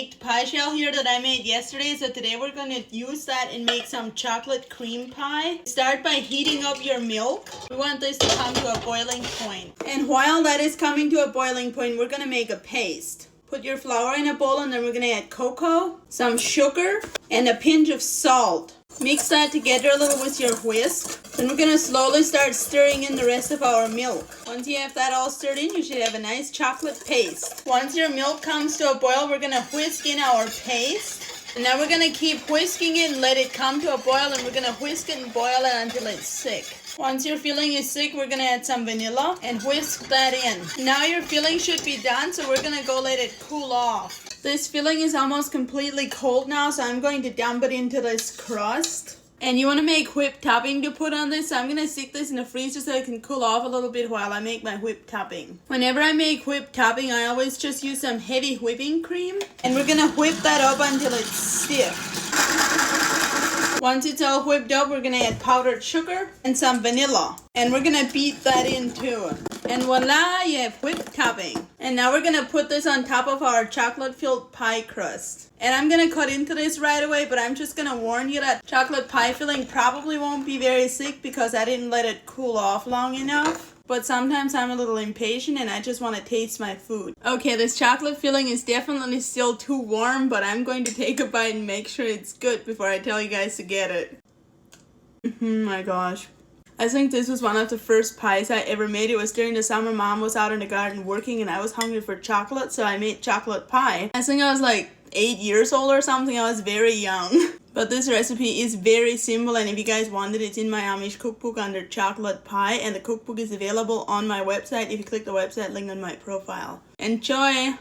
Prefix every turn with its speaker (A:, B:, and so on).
A: baked pie shell here that I made yesterday. So today we're going to use that and make some chocolate cream pie. Start by heating up your milk. We want this to come to a boiling point. And while that is coming to a boiling point, we're going to make a paste. Put your flour in a bowl and then we're going to add cocoa, some sugar, and a pinch of salt. Mix that together a little with your whisk. Then we're going to slowly start stirring in the rest of our milk. Once you have that all stirred in, you should have a nice chocolate paste. Once your milk comes to a boil, we're going to whisk in our paste. And now we're going to keep whisking it and let it come to a boil, and we're going to whisk it and boil it until it's thick. Once your filling is thick, we're going to add some vanilla and whisk that in. Now your filling should be done, so we're going to go let it cool off. This filling is almost completely cold now, so I'm going to dump it into this crust. And you want to make whipped topping to put on this, so I'm going to stick this in the freezer so it can cool off a little bit while I make my whipped topping. Whenever I make whipped topping, I always just use some heavy whipping cream. And we're going to whip that up until it's stiff. Once it's all whipped up, we're going to add powdered sugar and some vanilla. And we're going to beat that in too. And voila, you have whipped topping. And now we're going to put this on top of our chocolate-filled pie crust. And I'm going to cut into this right away, but I'm just going to warn you that chocolate pie filling probably won't be very thick because I didn't let it cool off long enough. But sometimes I'm a little impatient and I just want to taste my food. Okay, this chocolate filling is definitely still too warm, but I'm going to take a bite and make sure it's good before I tell you guys to get it. My gosh. I think this was one of the first pies I ever made. It was during the summer. Mom was out in the garden working and I was hungry for chocolate, so I made chocolate pie. I think I was like 8 years old or something. I was very young. But this recipe is very simple, and if you guys want it, it's in my Amish cookbook under chocolate pie, and the cookbook is available on my website if you click the website link on my profile. Enjoy!